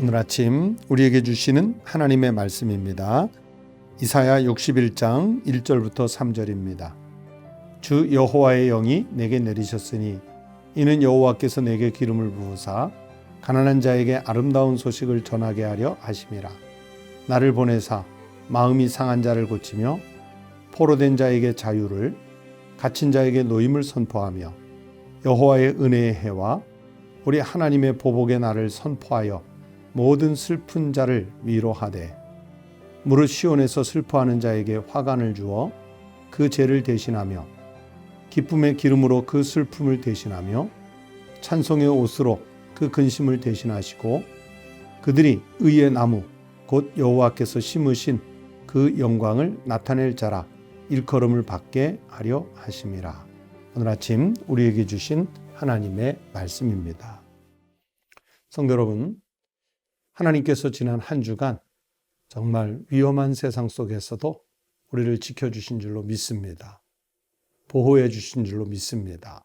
오늘 아침 우리에게 주시는 하나님의 말씀입니다. 이사야 61장 1절부터 3절입니다. 주 여호와의 영이 내게 내리셨으니 이는 여호와께서 내게 기름을 부으사 가난한 자에게 아름다운 소식을 전하게 하려 하심이라. 나를 보내사 마음이 상한 자를 고치며 포로된 자에게 자유를, 갇힌 자에게 노임을 선포하며 여호와의 은혜의 해와 우리 하나님의 보복의 날을 선포하여 모든 슬픈 자를 위로하되 무릇 시온에서 슬퍼하는 자에게 화관을 주어 그 죄를 대신하며 기쁨의 기름으로 그 슬픔을 대신하며 찬송의 옷으로 그 근심을 대신하시고 그들이 의의 나무 곧 여호와께서 심으신 그 영광을 나타낼 자라 일컬음을 받게 하려 하심이라. 오늘 아침 우리에게 주신 하나님의 말씀입니다. 성도 여러분, 하나님께서 지난 한 주간 정말 위험한 세상 속에서도 우리를 지켜주신 줄로 믿습니다. 보호해 주신 줄로 믿습니다.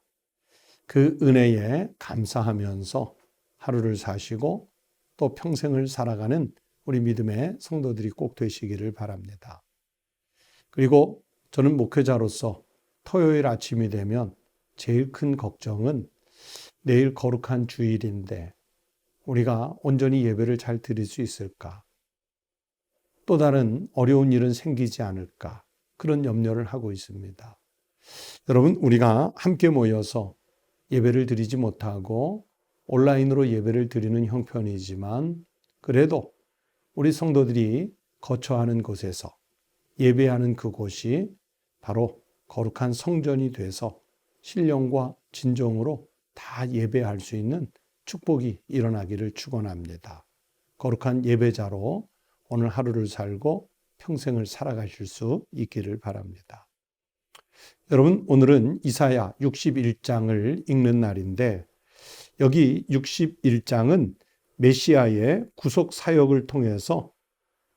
그 은혜에 감사하면서 하루를 사시고 또 평생을 살아가는 우리 믿음의 성도들이 꼭 되시기를 바랍니다. 그리고 저는 목회자로서 토요일 아침이 되면 제일 큰 걱정은 내일 거룩한 주일인데 우리가 온전히 예배를 잘 드릴 수 있을까? 또 다른 어려운 일은 생기지 않을까? 그런 염려를 하고 있습니다. 여러분, 우리가 함께 모여서 예배를 드리지 못하고 온라인으로 예배를 드리는 형편이지만 그래도 우리 성도들이 거처하는 곳에서 예배하는 그곳이 바로 거룩한 성전이 돼서 신령과 진정으로 다 예배할 수 있는 축복이 일어나기를 축원합니다. 거룩한 예배자로 오늘 하루를 살고 평생을 살아가실 수 있기를 바랍니다. 여러분, 오늘은 이사야 61장을 읽는 날인데 여기 61장은 메시아의 구속 사역을 통해서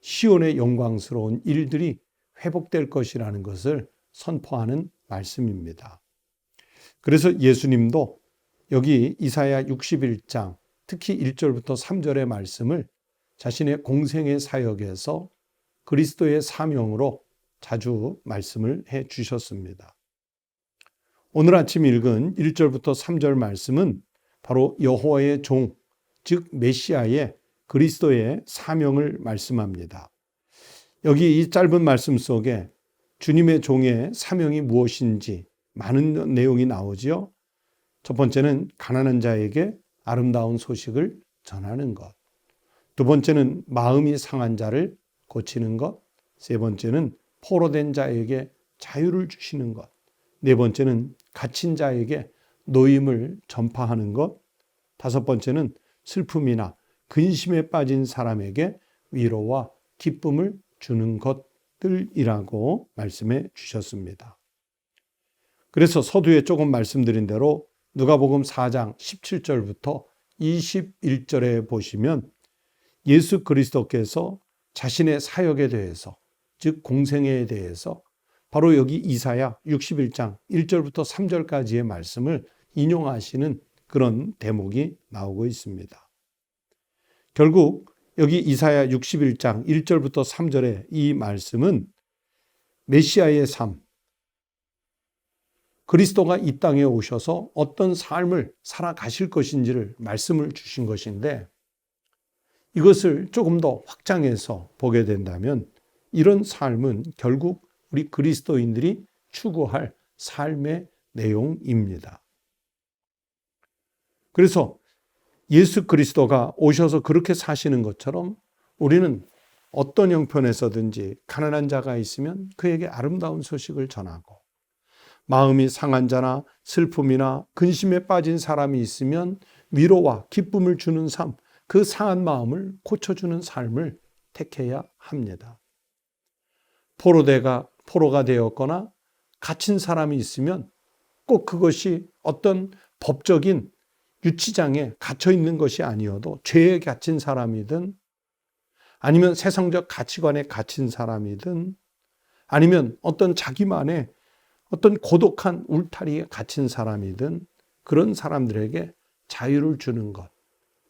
시온의 영광스러운 일들이 회복될 것이라는 것을 선포하는 말씀입니다. 그래서 예수님도 여기 이사야 61장 특히 1절부터 3절의 말씀을 자신의 공생의 사역에서 그리스도의 사명으로 자주 말씀을 해 주셨습니다. 오늘 아침 읽은 1절부터 3절 말씀은 바로 여호와의 종, 즉 메시아의 그리스도의 사명을 말씀합니다. 여기 이 짧은 말씀 속에 주님의 종의 사명이 무엇인지 많은 내용이 나오지요. 첫 번째는 가난한 자에게 아름다운 소식을 전하는 것. 두 번째는 마음이 상한 자를 고치는 것. 세 번째는 포로된 자에게 자유를 주시는 것. 네 번째는 갇힌 자에게 노임을 전파하는 것. 다섯 번째는 슬픔이나 근심에 빠진 사람에게 위로와 기쁨을 주는 것들이라고 말씀해 주셨습니다. 그래서 서두에 조금 말씀드린 대로 누가복음 4장 17절부터 21절에 보시면 예수 그리스도께서 자신의 사역에 대해서, 즉 공생애에 대해서 바로 여기 이사야 61장 1절부터 3절까지의 말씀을 인용하시는 그런 대목이 나오고 있습니다. 결국 여기 이사야 61장 1절부터 3절의 이 말씀은 메시아의 삶, 그리스도가 이 땅에 오셔서 어떤 삶을 살아가실 것인지를 말씀을 주신 것인데 이것을 조금 더 확장해서 보게 된다면 이런 삶은 결국 우리 그리스도인들이 추구할 삶의 내용입니다. 그래서 예수 그리스도가 오셔서 그렇게 사시는 것처럼 우리는 어떤 형편에서든지 가난한 자가 있으면 그에게 아름다운 소식을 전하고 마음이 상한 자나 슬픔이나 근심에 빠진 사람이 있으면 위로와 기쁨을 주는 삶, 그 상한 마음을 고쳐주는 삶을 택해야 합니다. 포로가 되었거나 갇힌 사람이 있으면 꼭 그것이 어떤 법적인 유치장에 갇혀 있는 것이 아니어도 죄에 갇힌 사람이든 아니면 세상적 가치관에 갇힌 사람이든 아니면 어떤 자기만의 어떤 고독한 울타리에 갇힌 사람이든 그런 사람들에게 자유를 주는 것,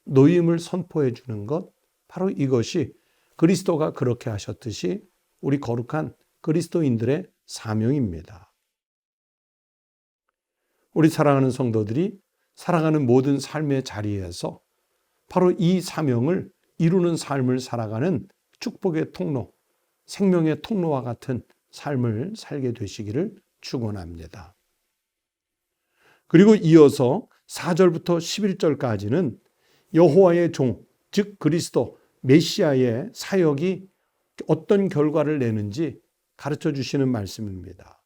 노임을 선포해 주는 것, 바로 이것이 그리스도가 그렇게 하셨듯이 우리 거룩한 그리스도인들의 사명입니다. 우리 사랑하는 성도들이 살아가는 모든 삶의 자리에서 바로 이 사명을 이루는 삶을 살아가는 축복의 통로, 생명의 통로와 같은 삶을 살게 되시기를 축원합니다. 그리고 이어서 4절부터 11절까지는 여호와의 종, 즉 그리스도 메시아의 사역이 어떤 결과를 내는지 가르쳐 주시는 말씀입니다.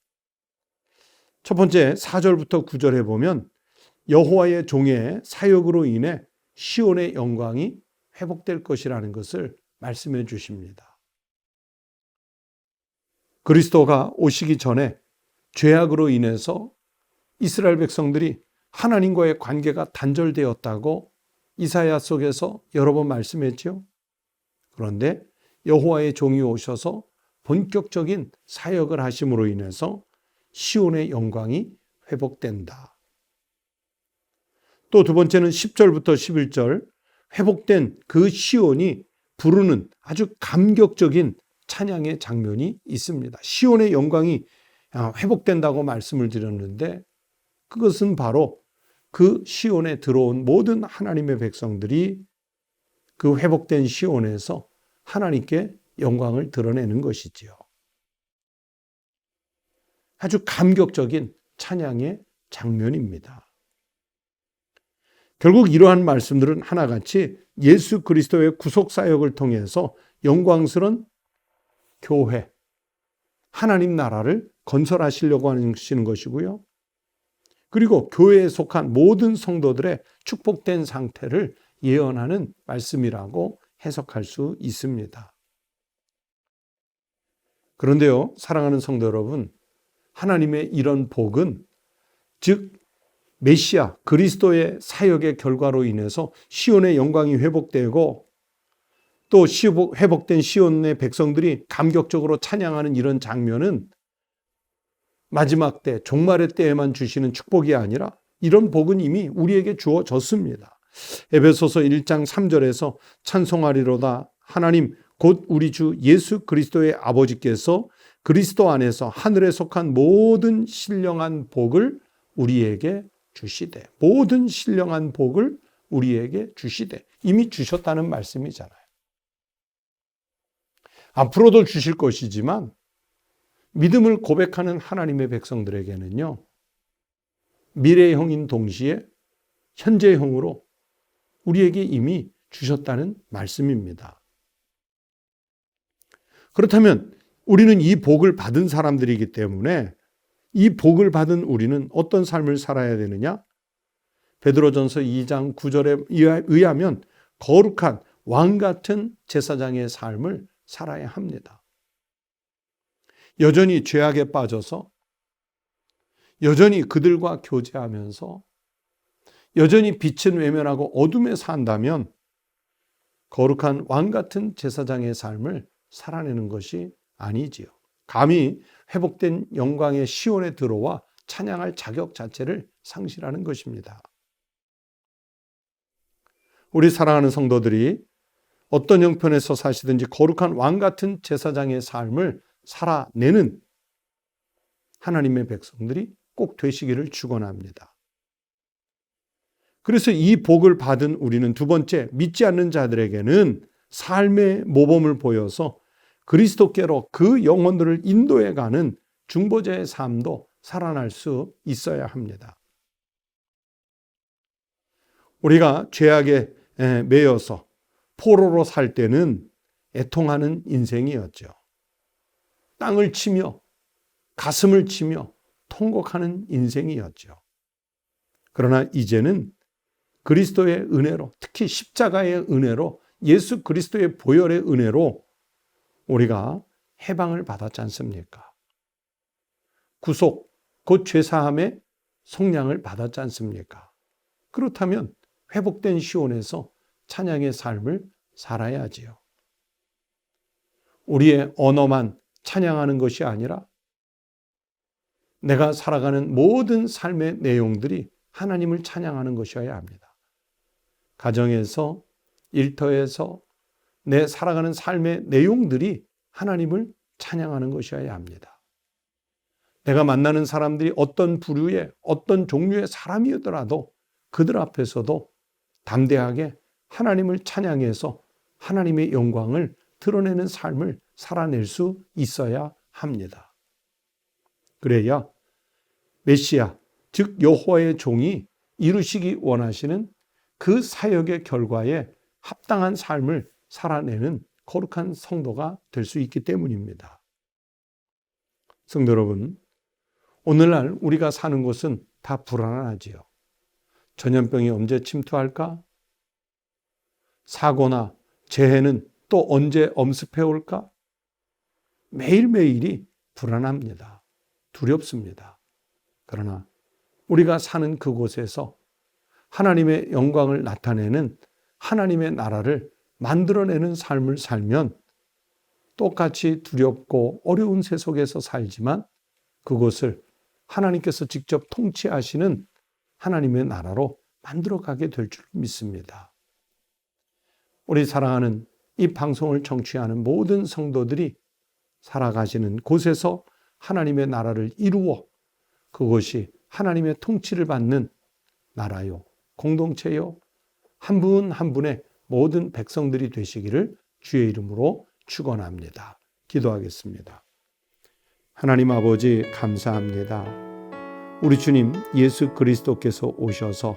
첫 번째 4절부터 9절에 보면 여호와의 종의 사역으로 인해 시온의 영광이 회복될 것이라는 것을 말씀해 주십니다. 그리스도가 오시기 전에 죄악으로 인해서 이스라엘 백성들이 하나님과의 관계가 단절되었다고 이사야 속에서 여러 번 말씀했죠. 그런데 여호와의 종이 오셔서 본격적인 사역을 하심으로 인해서 시온의 영광이 회복된다. 또 두 번째는 10절부터 11절 회복된 그 시온이 부르는 아주 감격적인 찬양의 장면이 있습니다. 시온의 영광이 회복된다고 말씀을 드렸는데 그것은 바로 그 시온에 들어온 모든 하나님의 백성들이 그 회복된 시온에서 하나님께 영광을 드러내는 것이지요. 아주 감격적인 찬양의 장면입니다. 결국 이러한 말씀들은 하나같이 예수 그리스도의 구속사역을 통해서 영광스러운 교회, 하나님 나라를 건설하시려고 하시는 것이고요. 그리고 교회에 속한 모든 성도들의 축복된 상태를 예언하는 말씀이라고 해석할 수 있습니다. 그런데요, 사랑하는 성도 여러분, 하나님의 이런 복은 즉 메시아 그리스도의 사역의 결과로 인해서 시온의 영광이 회복되고 또 회복된 시온의 백성들이 감격적으로 찬양하는 이런 장면은 마지막 때 종말의 때에만 주시는 축복이 아니라 이런 복은 이미 우리에게 주어졌습니다. 에베소서 1장 3절에서 찬송하리로다 하나님 곧 우리 주 예수 그리스도의 아버지께서 그리스도 안에서 하늘에 속한 모든 신령한 복을 우리에게 주시되, 모든 신령한 복을 우리에게 주시되, 이미 주셨다는 말씀이잖아요. 앞으로도 주실 것이지만 믿음을 고백하는 하나님의 백성들에게는요, 미래형인 동시에 현재형으로 우리에게 이미 주셨다는 말씀입니다. 그렇다면 우리는 이 복을 받은 사람들이기 때문에 이 복을 받은 우리는 어떤 삶을 살아야 되느냐? 베드로전서 2장 9절에 의하면 거룩한 왕 같은 제사장의 삶을 살아야 합니다. 여전히 죄악에 빠져서 여전히 그들과 교제하면서 여전히 빛은 외면하고 어둠에 산다면 거룩한 왕 같은 제사장의 삶을 살아내는 것이 아니지요. 감히 회복된 영광의 시온에 들어와 찬양할 자격 자체를 상실하는 것입니다. 우리 사랑하는 성도들이 어떤 형편에서 사시든지 거룩한 왕 같은 제사장의 삶을 살아내는 하나님의 백성들이 꼭 되시기를 축원합니다. 그래서 이 복을 받은 우리는 두 번째, 믿지 않는 자들에게는 삶의 모범을 보여서 그리스도께로 그 영혼들을 인도해가는 중보자의 삶도 살아날 수 있어야 합니다. 우리가 죄악에 매여서 포로로 살 때는 애통하는 인생이었죠. 땅을 치며 가슴을 치며 통곡하는 인생이었죠. 그러나 이제는 그리스도의 은혜로, 특히 십자가의 은혜로, 예수 그리스도의 보혈의 은혜로 우리가 해방을 받았지 않습니까? 구속, 곧 죄사함의 속량을 받았지 않습니까? 그렇다면 회복된 시온에서 찬양의 삶을 살아야지요. 우리의 언어만 찬양하는 것이 아니라 내가 살아가는 모든 삶의 내용들이 하나님을 찬양하는 것이어야 합니다. 가정에서, 일터에서, 내 살아가는 삶의 내용들이 하나님을 찬양하는 것이어야 합니다. 내가 만나는 사람들이 어떤 부류의 어떤 종류의 사람이더라도 그들 앞에서도 담대하게 하나님을 찬양해서 하나님의 영광을 드러내는 삶을 살아낼 수 있어야 합니다. 그래야 메시아, 즉 여호와의 종이 이루시기 원하시는 그 사역의 결과에 합당한 삶을 살아내는 거룩한 성도가 될 수 있기 때문입니다. 성도 여러분, 오늘날 우리가 사는 곳은 다 불안하지요. 전염병이 언제 침투할까? 사고나 재해는 또 언제 엄습해 올까? 매일매일이 불안합니다. 두렵습니다. 그러나 우리가 사는 그곳에서 하나님의 영광을 나타내는 하나님의 나라를 만들어내는 삶을 살면 똑같이 두렵고 어려운 세속에서 살지만 그곳을 하나님께서 직접 통치하시는 하나님의 나라로 만들어가게 될 줄 믿습니다. 우리 사랑하는 이 방송을 청취하는 모든 성도들이 살아가시는 곳에서 하나님의 나라를 이루어 그것이 하나님의 통치를 받는 나라요, 공동체요, 한 분 한 분의 모든 백성들이 되시기를 주의 이름으로 축원합니다. 기도하겠습니다. 하나님 아버지 감사합니다. 우리 주님 예수 그리스도께서 오셔서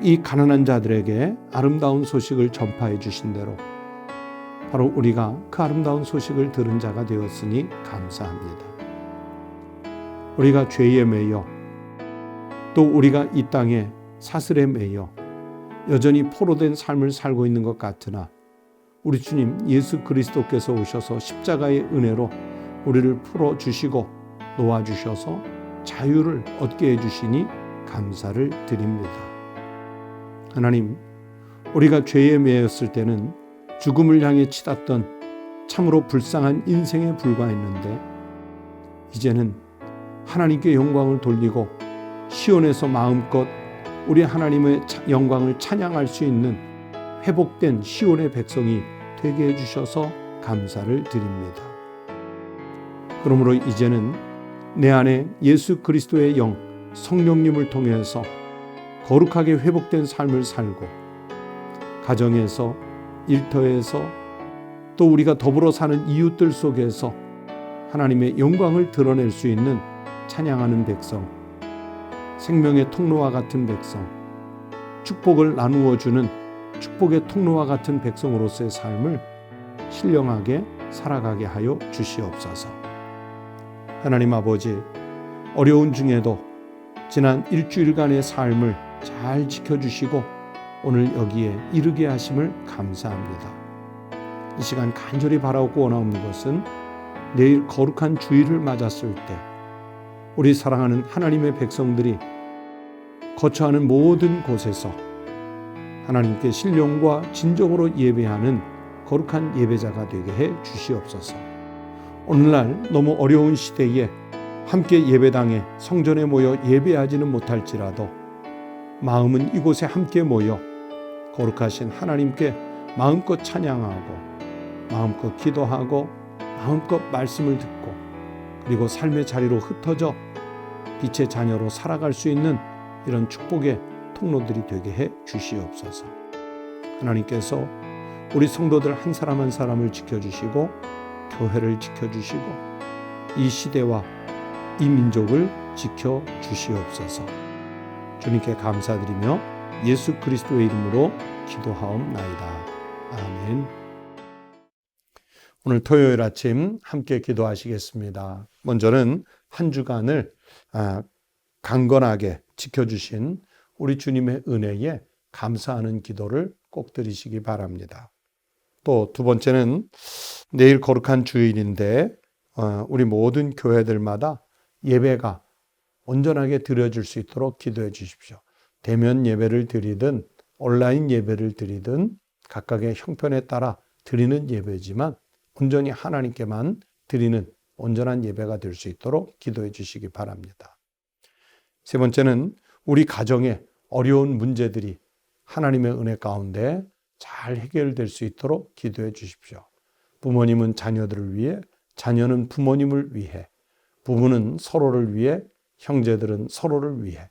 이 가난한 자들에게 아름다운 소식을 전파해 주신 대로 바로 우리가 그 아름다운 소식을 들은 자가 되었으니 감사합니다. 우리가 죄에 매여 또 우리가 이 땅에 사슬에 매여 여전히 포로된 삶을 살고 있는 것 같으나 우리 주님 예수 그리스도께서 오셔서 십자가의 은혜로 우리를 풀어주시고 놓아주셔서 자유를 얻게 해주시니 감사를 드립니다. 하나님, 우리가 죄에 매였을 때는 죽음을 향해 치닫던 참으로 불쌍한 인생에 불과했는데 이제는 하나님께 영광을 돌리고 시온에서 마음껏 우리 하나님의 영광을 찬양할 수 있는 회복된 시온의 백성이 되게 해주셔서 감사를 드립니다. 그러므로 이제는 내 안에 예수 그리스도의 영 성령님을 통해서 거룩하게 회복된 삶을 살고 가정에서 일터에서 또 우리가 더불어 사는 이웃들 속에서 하나님의 영광을 드러낼 수 있는 찬양하는 백성, 생명의 통로와 같은 백성, 축복을 나누어 주는 축복의 통로와 같은 백성으로서의 삶을 신령하게 살아가게 하여 주시옵소서. 하나님 아버지, 어려운 중에도 지난 일주일간의 삶을 잘 지켜주시고 오늘 여기에 이르게 하심을 감사합니다. 이 시간 간절히 바라고 원하옵는 것은 내일 거룩한 주일을 맞았을 때 우리 사랑하는 하나님의 백성들이 거처하는 모든 곳에서 하나님께 신령과 진정으로 예배하는 거룩한 예배자가 되게 해 주시옵소서. 오늘날 너무 어려운 시대에 함께 예배당에 성전에 모여 예배하지는 못할지라도 마음은 이곳에 함께 모여 거룩하신 하나님께 마음껏 찬양하고 마음껏 기도하고 마음껏 말씀을 듣고 그리고 삶의 자리로 흩어져 빛의 자녀로 살아갈 수 있는 이런 축복의 통로들이 되게 해 주시옵소서. 하나님께서 우리 성도들 한 사람 한 사람을 지켜주시고 교회를 지켜주시고 이 시대와 이 민족을 지켜주시옵소서. 주님께 감사드리며 예수 그리스도의 이름으로 기도하옵나이다. 아멘. 오늘 토요일 아침 함께 기도하시겠습니다. 먼저는 한 주간을 강건하게 지켜주신 우리 주님의 은혜에 감사하는 기도를 꼭 드리시기 바랍니다. 또 두 번째는 내일 거룩한 주일인데 우리 모든 교회들마다 예배가 온전하게 드려질 수 있도록 기도해 주십시오. 대면 예배를 드리든 온라인 예배를 드리든 각각의 형편에 따라 드리는 예배지만 온전히 하나님께만 드리는 온전한 예배가 될 수 있도록 기도해 주시기 바랍니다. 세 번째는 우리 가정에 어려운 문제들이 하나님의 은혜 가운데 잘 해결될 수 있도록 기도해 주십시오. 부모님은 자녀들을 위해, 자녀는 부모님을 위해, 부부는 서로를 위해, 형제들은 서로를 위해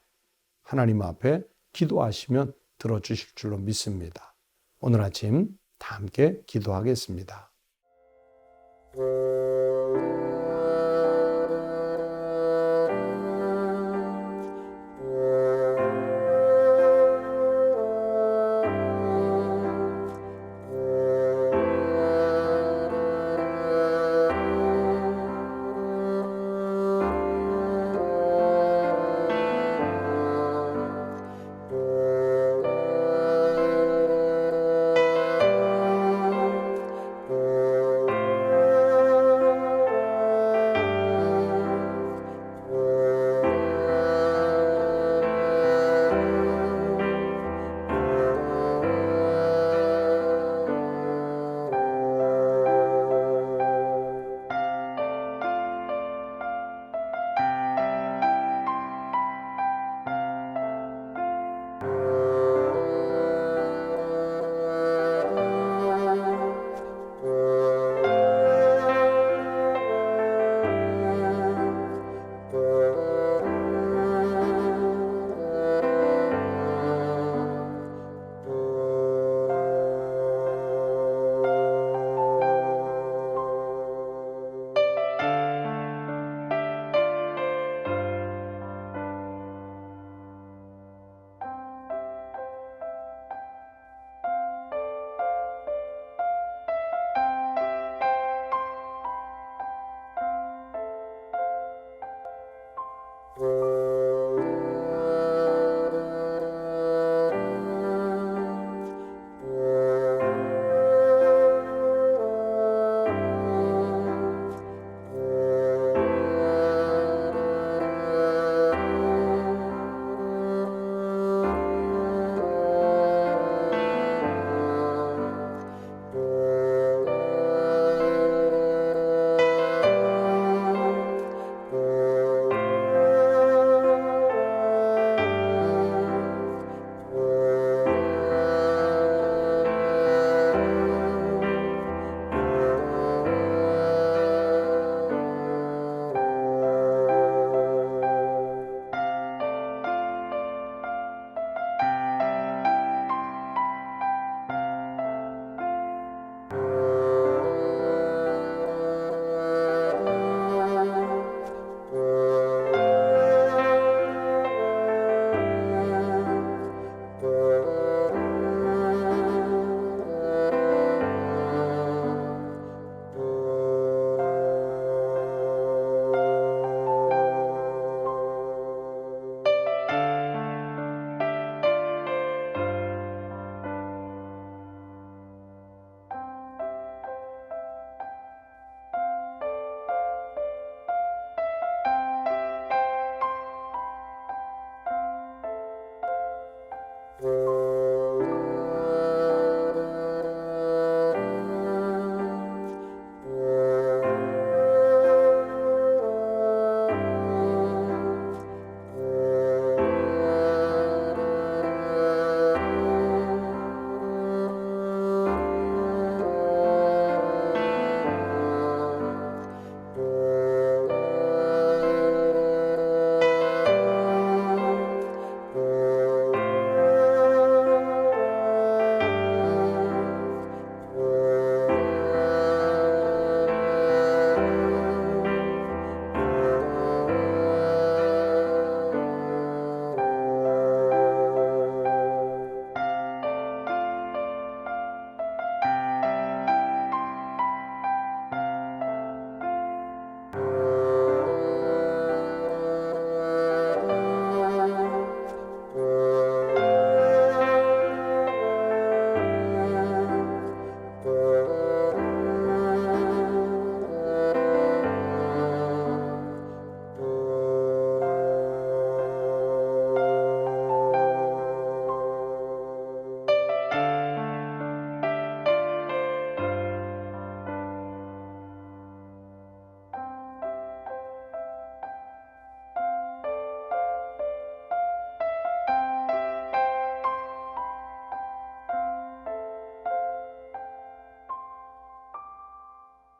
하나님 앞에 기도하시면 들어주실 줄로 믿습니다. 오늘 아침 다 함께 기도하겠습니다.